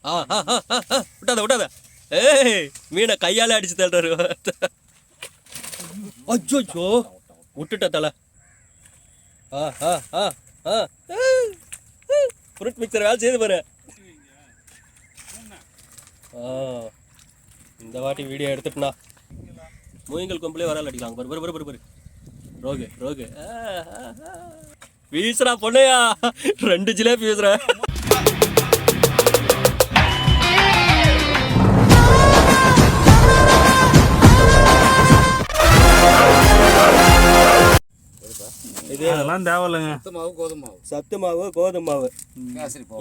விட்டாத விட்டாத. ஏய் மீனை கையால் அடிச்சு தள்ளுறாரு. அச்சோ விட்டுட்ட தலை. ஃப்ரூட் மிக்சர் வேலை செய்து பாரு. இந்த வாட்டி வீடியோ எடுத்துட்டுனா மூயங்கள் கொம்புலேயே வரால் அடிக்கலாம். பாரு பாரு பாரு பாரு. ரோகு ரோகு வீசுறா பொண்ணையா. 2 ஜிலேபி வீசுற. இதெல்லாம் தேவையில்லைங்க. சத்து மாவு கோதுமை மாவு.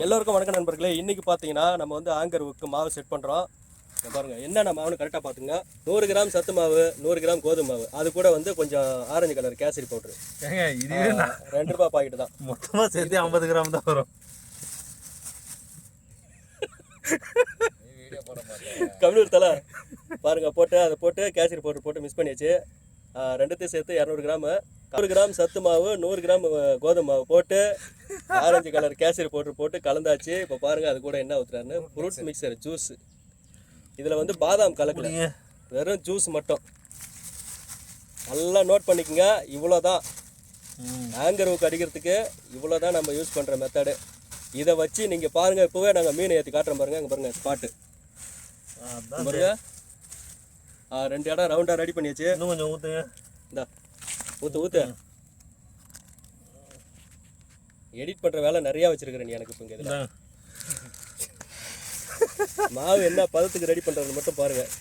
எல்லோருக்கும் வணக்கம் நண்பர்களே. இன்னைக்கு பார்த்தீங்கன்னா நம்ம வந்து ஆங்கர்வுக்கு மாவு செட் பண்ணுறோம். பாருங்க என்னென்ன மாவுன்னு கரெக்டாக பார்த்துங்க. 100 கிராம் சத்து மாவு, 100 கிராம் கோதுமை மாவு, அது கூட வந்து கொஞ்சம் ஆரஞ்சு கலர் கேசரி பவுட்ரு. இதுவே 2 ரூபாய் பாக்கெட் தான். மொத்தமாக சேர்த்து 50 கிராம் தான் வரும். கம்மியூர் தலை பாருங்க போட்டு அதை போட்டு கேசரி பவுட்ரு போட்டு மிக்ஸ் பண்ணியாச்சு. ரெண்டுத்தையும் சேர்த்து 200 கிராம் 100 கிராம் சத்து மாவு, 100 கிராம் கோதுமை மாவு போட்டு ஆரஞ்சு கலர் கேசரி பவுட்ரு போட்டு கலந்தாச்சு. இப்போ பாருங்கள் அது கூட என்ன ஊற்றுறாருன்னு ஃப்ரூட் மிக்சர் ஜூஸ். இதில் வந்து பாதாம் கலக்கல, வெறும் ஜூஸ் மட்டும். நல்லா நோட் பண்ணிக்கோங்க. இவ்வளோ தான் ஆங்கர்வுக்கு அடிக்கிறதுக்கு, இவ்வளோ தான் நம்ம யூஸ் பண்ணுற மெத்தடு. இதை வச்சு நீங்கள் பாருங்கள். இப்போவே நாங்கள் மீன் ஏற்றி காட்டுறோம் பாருங்கள். அங்கே பாருங்கள் ஸ்பாட்டு பாருங்க. 2 இடம் ரவுண்டாக ரெடி பண்ணியாச்சு. இன்னும் கொஞ்சம் ஊற்றுங்க. இந்தா ஊற்று ஊற்று. எடிட் பண்ணுற வேலை நிறையா வச்சுருக்கிறேன் நீ எனக்கு. இப்போ இங்கே இதில் மாவு என்ன பதத்துக்கு ரெடி பண்ணுறது மட்டும் பாருங்கள்.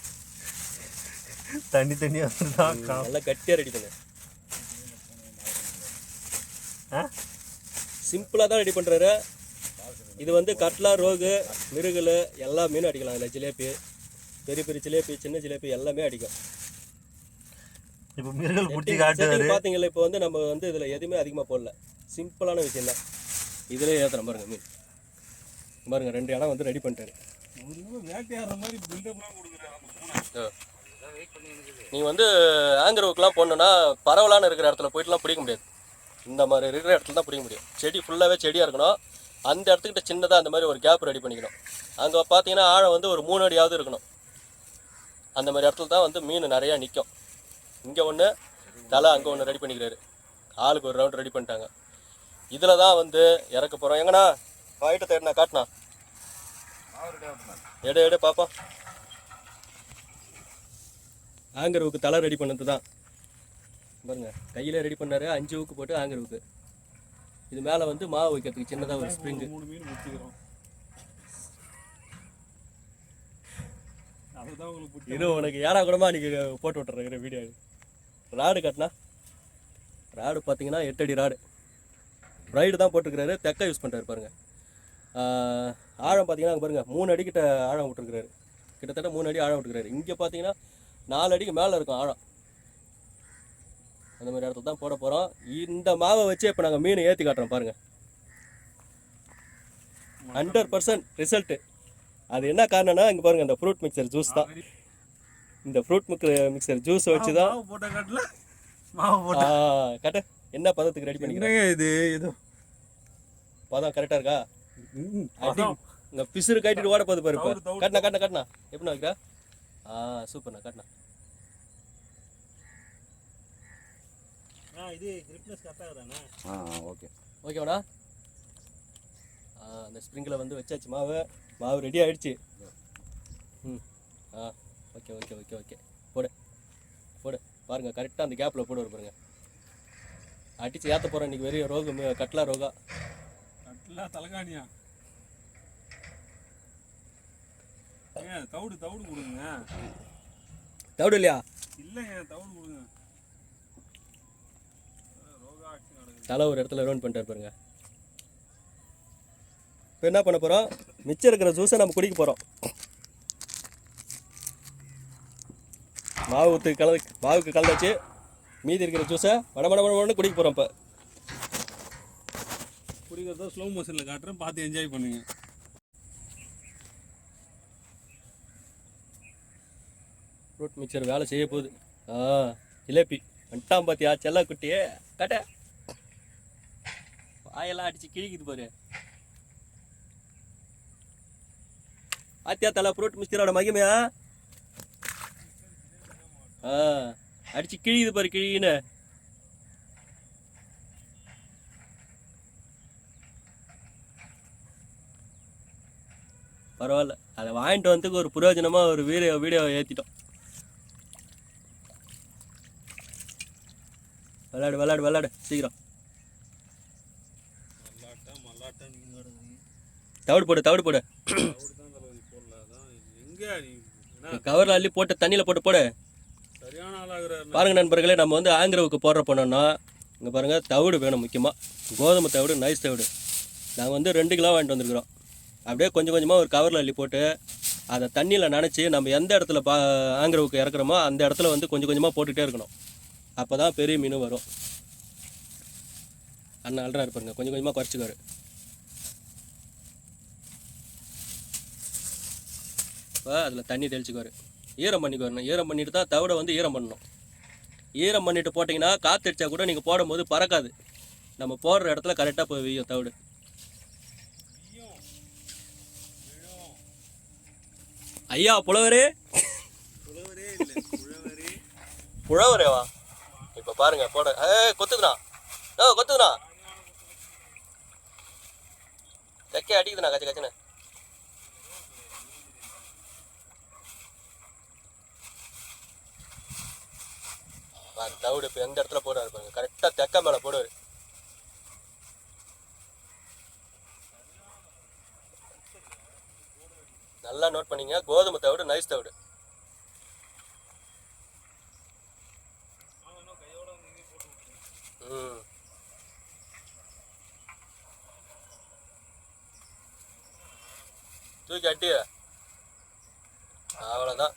தனியாக நல்லா கட்டியாக ரெடி பண்ணு. சிம்பிளாக தான் ரெடி பண்ணுறாரு. இது வந்து கட்லா, ரோகு, மிருகல் எல்லா மீனும் அடிக்கலாம். இல்லை ஜிலேபி, பெரிய பெரிய ஜிலேபி, சின்ன ஜிலேபி எல்லாமே அடிக்கும். இப்போ மிருகல் பிடிச்சி காட்டுறாரு பார்த்தீங்களா. இப்போ வந்து நம்ம வந்து இதில் எதுவுமே அதிகமாக போடல. சிம்பிளான விஷயம் தான். இதிலே ஏற்றுறோம் பாருங்க. மீன் பாருங்க 2 இடம் வந்து ரெடி பண்ணிட்டாரு. நீங்கள் வந்து ஆங்கர்வுக்குலாம் போடணுன்னா பரவலான இருக்கிற இடத்துல போயிட்டுலாம் பிடிக்க முடியாது. இந்த மாதிரி இருக்கிற இடத்துல தான் பிடிக்க முடியும். செடி ஃபுல்லாகவே செடியாக இருக்கணும். அந்த இடத்துக்கிட்ட சின்னதாக அந்த மாதிரி ஒரு கேப் ரெடி பண்ணிக்கணும். அங்கே பார்த்தீங்கன்னா ஆழம் வந்து ஒரு 3 அடியாவது இருக்கணும். அந்த மாதிரி இடத்துல தான் வந்து மீன் நிறையா நிற்கும். இங்கே ஒன்று தலை, அங்கே ஒன்று ரெடி பண்ணிக்கிறாரு. ஆளுக்கு ஒரு ரவுண்ட் ரெடி பண்ணிட்டாங்க. இதில் தான் வந்து இறக்க போகிறோம். எங்கண்ணா வாயிட்ட தேடினா காட்டினா எடு எடு பாப்பா. ஆங்கர்வுக்கு தலை ரெடி பண்ணது தான் பாருங்க. கையில் ரெடி பண்ணாரு. 5 ஊக்கு போட்டு ஆங்கர்வுக்கு. இது மேலே வந்து மாவு வைக்கிறதுக்கு சின்னதாக ஒரு ஸ்ப்ரிங்கு. இது உனக்கு ஏடா கூடமா அன்றைக்கி போட்டு விட்டுறேன் வீடியோ. ராடு கட்டினா ராடு பார்த்தீங்கன்னா 8 அடி ராடு. ரைடு தான் போட்டுருக்கிறாரு. தெக்க யூஸ் பண்ணுறாரு பாருங்கள். ஆழம் பார்த்தீங்கன்னா அங்கே பாருங்கள் 3 அடிக்கிட்ட ஆழம் விட்டுருக்கிறாரு. கிட்டத்தட்ட 3 அடி ஆழம் விட்டுருக்கிறாரு. இங்கே பார்த்தீங்கன்னா 4 அடிக்கு மேலே இருக்கும் ஆழம். அந்த மாதிரி இடத்துல தான் போட போகிறோம். இந்த மாவை வச்சு இப்போ நாங்கள் மீன் ஏற்றி காட்டுறோம் பாருங்கள். 100% ரிசல்ட்டு. அது என்ன காரணம்னா இங்கே பாருங்கள், இந்த ஃப்ரூட் மிக்சர் ஜூஸ் தான். இந்த ஃப்ரூட் மிக்சர் ஜூஸ் வச்சு தான் கட்ட என்ன பதத்துக்கு ரெடி பண்ணிக்கிறேன். இது இது பதம் கரெக்டாக இருக்கா? இங்கே பிசுறு கட்டிட்டு ஓட போகுது பாரு. கட்டினா கட்டினா கட்டினா எப்படின்னா வைக்கிறா? சூப்பர்ண்ணா கட்டினா. இது கிரிப்னஸ் கரெக்டாக தானே? ஓகே ஓகேவாண்ணா. அந்த ஸ்ப்ரிங்கில் வந்து வச்சாச்சு. மாவு ரெடி ஆகிடுச்சு. ஓகே ஓகே ஓகே ஓகே போடு போடு. பாருங்கள் கரெக்டாக அந்த கேப்பில் போடு பாருங்க. அடித்து ஏற்ற போகிறோம் இன்றைக்கி. வெறும் ரோகு, கட்லா ரோகா, கட்லா தலைகாணியா. தவிடு தவிடு கொடுங்க. தவிடு இல்லையா? இல்லைங்க தவிடு கொடுங்க. தலை ஒரு இடத்துல ரவுண்ட் பண்ணிட்டு பாருங்க. இப்போ என்ன பண்ண போகிறோம்? மிச்சம் இருக்கிற ஜூஸை நம்ம குடிக்க போகிறோம். மாவுக்கு கலந்தாச்சு. மீதி இருக்கிற ஜூஸை மடமடமடன்னு குடிக்க போகிறோம். இப்போ குடிக்கிறத ஸ்லோ மோஷனில் காட்டுறேன், பார்த்து என்ஜாய் பண்ணுங்க. ஃப்ரூட் மிக்சர் வேலை செய்ய போகுது. ஜிலேபி வந்துட்டான் பார்த்தியா செல்ல குட்டியே. கட்ட வாயெல்லாம் அடித்து கிழிக்குது பாரு. ஆத்தியா தலை புரோட்டு மிஸ்டரோட மகிமையா அடிச்சு கிழியுது பாரு கிழின்னு. பரவாயில்ல, அதை வாங்கிட்டு வந்து ஒரு பிரயோஜனமா ஒரு வீடியோ ஏற்றிட்டோம். விளாடு சீக்கிரம். தவிடு போடு. கவர்ல அள்ளி போட்டு தண்ணியில போடு. பாருங்க நண்பர்களே, நம்ம வந்து ஆங்கிரவுக்கு போடுற போனோம்னா இங்கே பாருங்க தவிடு வேணும். முக்கியமாக கோதுமை தவிடு, நைஸ் தவிடு. நாங்கள் வந்து 2 கிலோ வாங்கிட்டு வந்துருக்குறோம். அப்படியே கொஞ்சம் கொஞ்சமாக ஒரு கவரில் அள்ளி போட்டு அதை தண்ணியில் நனைச்சி நம்ம எந்த இடத்துல ஆங்கிரவுக்கு இறக்குறோமோ அந்த இடத்துல வந்து கொஞ்சம் கொஞ்சமாக போட்டுகிட்டே இருக்கணும். அப்போ தான் பெரிய மீன் வரும். அண்ணன் அல்றா இருப்பாருங்க, கொஞ்சம் கொஞ்சமாக குறைச்சிக்காரு. இப்போ அதில் தண்ணி தெளிச்சுக்குவார். ஈரம் பண்ணிக்குவாருண்ணா. ஈரம் பண்ணிட்டு தான் தவிடை வந்து ஈரம் பண்ணணும். ஈரம் பண்ணிட்டு போட்டிங்கன்னா காற்றடிச்சா கூட நீங்கள் போடும்போது பறக்காது. நம்ம போடுற இடத்துல கரெக்டாக போய் வீயும் தவிடு. ஐயா புலவரே புலவரேவா இப்போ பாருங்க போட கொத்துக்குண்ணா தெக்கே அடிக்குதுண்ணா கச்சன்னு. தவிடு இப்போ எந்த இடத்துல போடுவார் பாருங்க, கரெக்டாக தெக்க மேலே போடுவார். நல்லா நோட் பண்ணிங்க, கோதுமை தவிடு, நைஸ் தவிடு. தூக்கி அட்டி அவ்வளோதான்.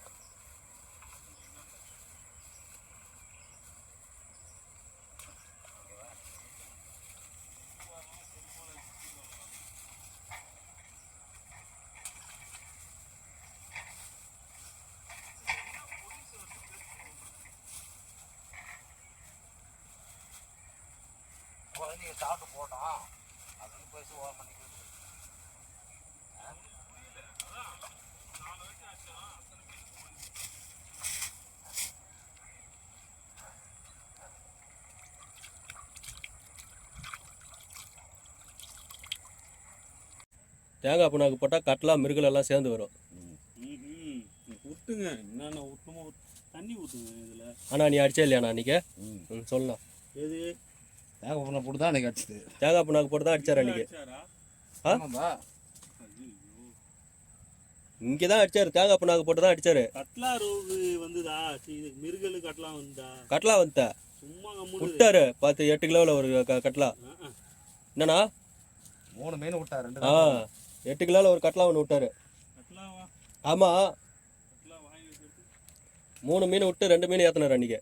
சாப்பிட்டு போட்டோம் அதுக்கு பேசி ஓரம் பண்ணிக்கலாம். தேங்காய் புண்ணாக்கு போட்டால் கட்லா மிருகல் எல்லாம் சேர்ந்து வரும். ஊற்றுங்க, என்னென்ன ஊற்றமோ தண்ணி ஊற்றுங்க இதில். ஆனால் நீ அடிச்சே இல்லையாண்ணா அன்றைக்கி? சொல்லலாம். எது தேங்காய் புண்ணாக்கு போட்டு தான் அன்றைக்கி அடிச்சது. தேங்காய் புண்ணாக்கு போட்டு தான் அடிச்சார் அன்றைக்கி. இங்கே தான் அடிச்சார். தேங்காய் புண்ணாக்கு போட்டு தான் அடிச்சார். கட்லா ரோகு வந்துதா? மிருகல் கட்லா வந்துதா? கட்லா வந்துட்டா சும்மா விட்டாரு. 8 கிலோவில் ஒரு கட்லா. என்னண்ணா 3 மீன் விட்டாரு. 8 கிலோவில் ஒரு கட்லா ஒன்று விட்டாரு. ஆமாம், 3 மீன் விட்டு 2 மீன் ஏற்றினார் அன்றைக்கி.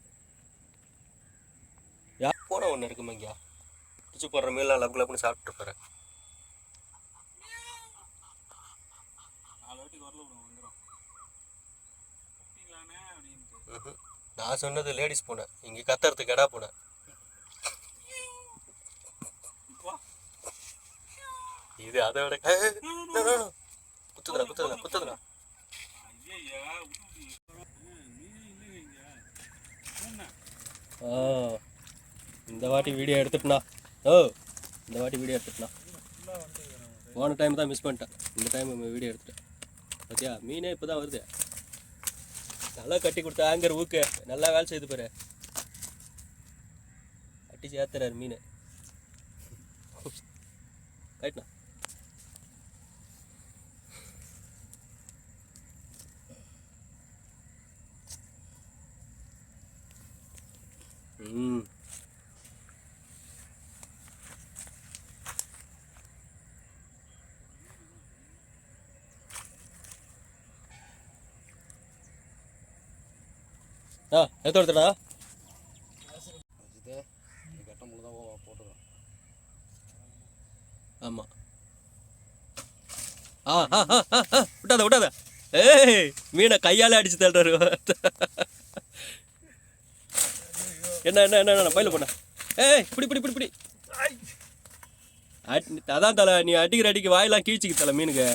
போன ஒன்று இருக்குமா இங்கே பிச்சு போடுற மீன்லாம் லப்பு லப்புன்னு சாப்பிட்டுருப்பாரு. நான் சொன்னது லேடிஸ் பூனை, இங்கே கத்துறதுக்கு கடா பூனை. இது அதை விட குத்துதுண்ணா. இந்த வாட்டி வீடியோ எடுத்துட்டுண்ணா. போன டைம் தான் மிஸ் பண்ணிட்டேன். இந்த டைம் வீடியோ எடுத்துட்டேன். பார்த்தியா மீனே இப்போ தான் வருது. நல்லா கட்டி கொடுத்த ஆங்கர் ஊக்கு நல்லா வேலை செய்து பாரு. அட்டிச்சு ஏத்துறாரு மீன். ரைட்ண்ணா. எடுத்து எடுத்துடா. ஆமாம். விட்டாத. ஏய் மீனை கையால் அடிச்சு தள்ளுறாரு. என்ன பயில போன. ஏய் பிடி. அதான் தலை, நீ அடிக்கிற அடிக்கு வாயெல்லாம் கீழ்ச்சிக்கு தலை மீனுக்கு.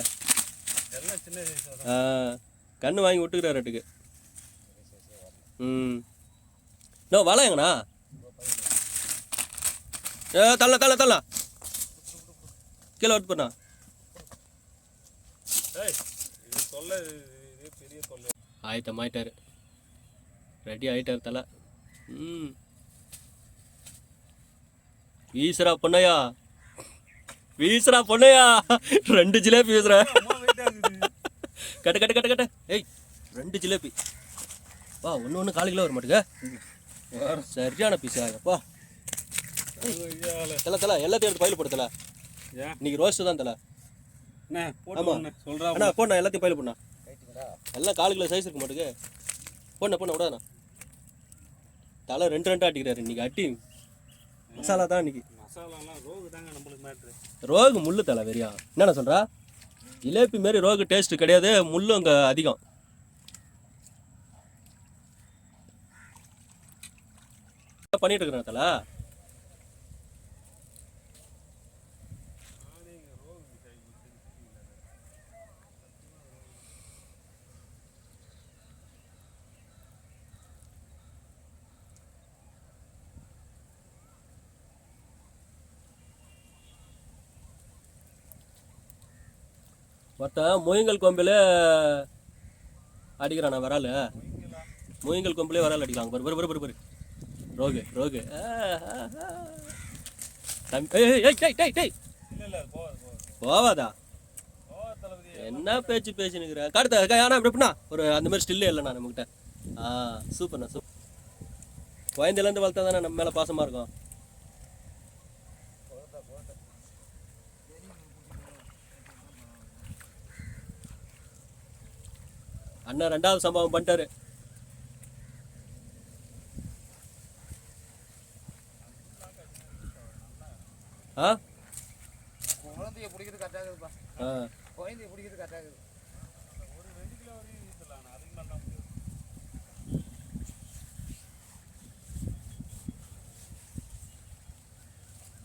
எல்லாம் சின்ன சைஸ் தான். கண்ணு வாங்கி விட்டுக்கிறாட்டுக்கு. ம் இன்னும் வலை எங்கண்ணா? தள்ள தள்ள தள்ள கீழே விட்டு போண்ணா. ஏய் இது தொல்லை, இது பெரிய தொல்லை. ஆயிட்டாரு, ரெடி ஆயிட்டாரு தலை. ம் வீசுறா பொண்ணையா, வீசுறா பொண்ணையா. 2 ஜிலேபி வீசுற. அம்மா வெயிட் ஆகுது. கட்டு கட்டு கட்டு கட்டு. ஏய் 2 ஜிலேபி வா. ஒன்று 4 கிலோ வர மாட்டேங்க. சரியான பீஸா அப்பா. தலை தலை எல்லாத்தையும் எடுத்து பயில போடு தலை. ஏன் இன்னைக்கு ரோஸ்ட்டு தான் தலை. அண்ணா போட்டு ஆமா. ஒண்ணு சொல்றா. அண்ணா போண்ணா எல்லாத்தையும் பயில போண்ணா. எல்லாம் 4 கிலோ சைஸ் இருக்க மாட்டேங்க. போண்ண விடாதண்ணா. தலை 2 அடிக்கிறாரு இன்னைக்கு. அட்டி மசாலா தான் இன்னைக்கு. மசாலாலாம் ரோகு தாங்க நம்மளுக்கு மேட்ரு. ரோகு முள்ளு தலை வெறியா. என்னண்ணா சொல்கிறா? ஜிலேபி மாரி ரோகு டேஸ்ட்டு கிடையாது, முள்ளும் அங்கே அதிகம். பண்ணிட்டு இருக்கிறேன் தலை. ஒருத்தன் முயங்கல் கொம்பில் அடிக்கிறானா வரால். முயங்கல் கொம்பிலே வரால் அடிக்கலாம். பரு ரோகு ரோகு. இல்ல போவாதா? தளபதி. என்ன பேச்சு பேசினுக்கிறேன். கடுத்த ஆனால் எப்படின்னா ஒரு அந்த மாதிரி ஸ்டில்லே இல்லைண்ணா நம்மக்கிட்ட. சூப்பர்ண்ணா சூப்பர். குழந்தையிலேருந்து வளர்த்தா தானே நம்ம மேலே பாசமாக இருக்கும். அண்ணா 2வது சம்பவம் பண்ணிட்டாரு. குழந்தைய பிடிக்கிறது கரெக்டாக இருக்குப்பா. குழந்தைய பிடிக்கிறது கரெக்டாக இருக்குது. ஒரு 2 கிலோ வரையும் வீசலாம். அதுக்கு மேல தான் முடியாது.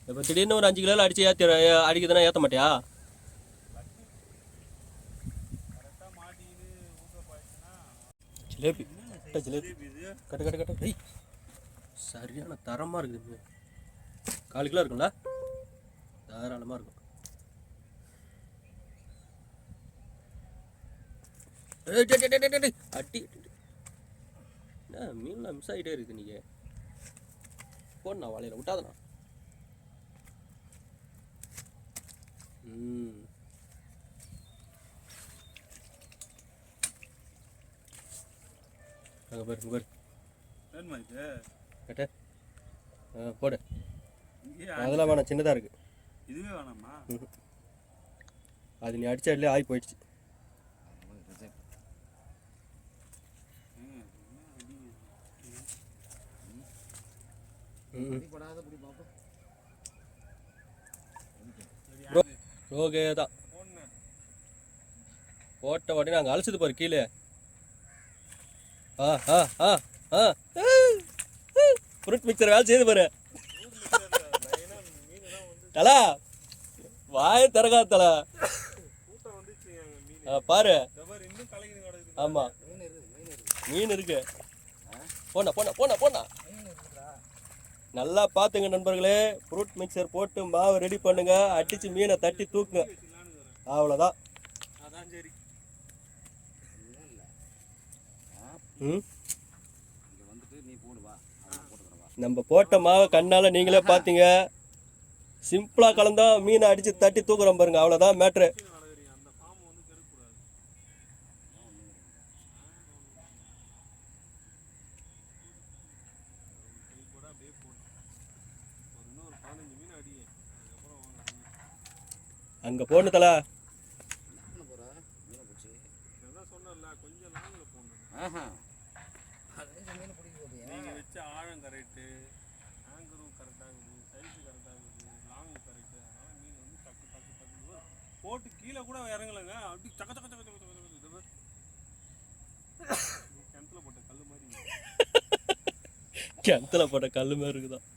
இப்போ திடீர்னு ஒரு 5 கிலோவில் அடிக்குதுன்னா ஏற்ற மாட்டியா? கரெக்டாக மாட்டிக்கிது ஊக்க போயிடுச்சுன்னா ஜிலேபி ஜிலேபி இது கட்டு கட்டு கட்டு. ஐய் சரியான தரமாக இருக்குது. 4 கிலோ இருக்குங்களா? தாராளமாக இருக்கும். அட்டி என்ன மீன்லாம் மிஸ் ஆகிட்டே இருக்குது. நீங்கள் போடணா வாழையில் விட்டாதண்ணா. அங்கே பாரு வேணுமா இது? கட்ட போடு. இங்கேயே அதெல்லாம் வேணாம், சின்னதாக இருக்குது. இதுவே வேணாமா? அது நீ அடிச்ச இடத்துல ஆகி போயிடுச்சு. படாத பிடி பார்ப்போம். ரோகே தான் போட்ட உடனே நாங்கள் அழைச்சது பாரு கீழே. ஃப்ரூட் மிக்சர் வேலை செய்து பாரு. தலா வாய திறக்காத தலா. பாரு. ஆமா மீன் இருக்கு. போண்ணா போண்ணா போண்ணா போண்ணா. நல்லா பார்த்துங்க நண்பர்களே. ஃப்ரூட் மிக்சர் போட்டு மாவை ரெடி பண்ணுங்க. அடிச்சு மீனை தட்டி தூக்குங்க. அவ்வளோதான். நம்ம போட்ட மாவை கண்ணால் நீங்களே பார்த்தீங்க. சிம்பிளாக கலந்தோம், மீனை அடித்து தட்டி தூக்குறோம் பாருங்க. அவ்வளோதான் மேட்ரு. அங்கே போடணும் தலை. நீங்கள் வச்ச ஆழம் கரெக்டு, ஆங்கரும் கரெக்டாக இருக்குது, சைஸு கரெக்டாக இருக்குது, லாங் கரெக்டு. அதனால் மீன் வந்து டக்கு டக்கு டக்கு போட்டு கீழே கூட இறங்கலைங்க. அப்படி சக்க சக்க சக்க சக்க சக்க கிணத்துல போட்ட கல் மாதிரி. கிணத்துல போட்ட கல் மாதிரி இருக்குதான்.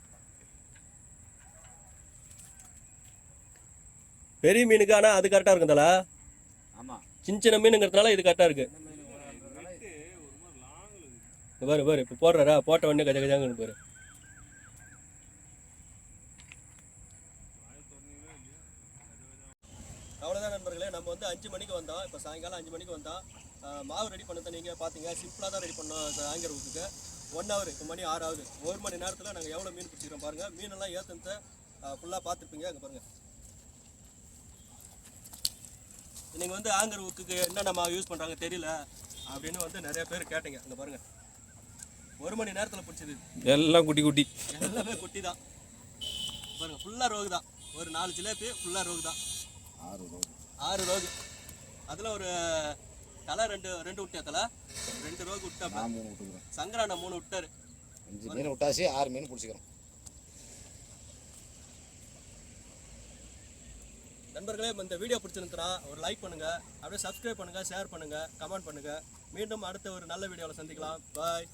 பெரிய மீனுக்கு ஆனால் அது கரெக்டாக இருக்கும் தலை. ஆமாம். சின்ன சின்ன மீனுங்கிறதுனால இது கரெக்டாக இருக்குது. பாரு பாரு இப்போ போடுறாரா, போட்ட உடனே கஜ கஜாங்கன்னு பாரு. அவ்வளோதான் நண்பர்களே, நம்ம வந்து 5 மணிக்கு வந்தோம். இப்போ சாயங்காலம் 5 மணிக்கு வந்தோம். மாவு ரெடி பண்ணதை நீங்கள் பார்த்தீங்க, சிம்பிளாக தான் ரெடி பண்ணோம். ஆங்கர் ஊற்றுக்கு 1 hour, இப்போ மணி 6 ஆகுது. 1 மணி நேரத்தில் நாங்கள் எவ்வளோ மீன் பிடிச்சிக்கிறோம் பாருங்கள். மீனெல்லாம் ஏற்றத்தை ஃபுல்லாக பார்த்துருப்பீங்க. அங்கே பாருங்கள். நீங்கள் வந்து ஆங்கர் ஊக்குக்கு என்னென்ன மாவு யூஸ் பண்ணுறாங்க தெரியல அப்படின்னு வந்து நிறைய பேர் கேட்டீங்க. அங்கே பாருங்கள், 1 மணி நேரத்தில் பிடிச்சது எல்லாம் குட்டி குட்டி, எல்லாமே குட்டி தான். பாருங்கள், ஃபுல்லாக ரோகு தான். ஒரு 4 ஜிலேபி ஃபுல்லாக ரோகு தான். 6 ரோகு. அதில் ஒரு தலை ரெண்டு விட்டியா? தலை 2 ரோகு விட்டா. 3 விட்டுக்கிறோம். சங்கரான 3 விட்டாரு. 5 மீன் விட்டாச்சு, 6 மீன் பிடிச்சிக்கிறோம். நண்பர்களே, இந்த வீடியோ பிடிச்சிருந்துச்சுன்னா ஒரு லைக் பண்ணுங்க, அப்படியே சப்ஸ்கிரைப் பண்ணுங்க, ஷேர் பண்ணுங்க, கமெண்ட் பண்ணுங்க. மீண்டும் அடுத்த ஒரு நல்ல வீடியோவில் சந்திக்கலாம். பாய்.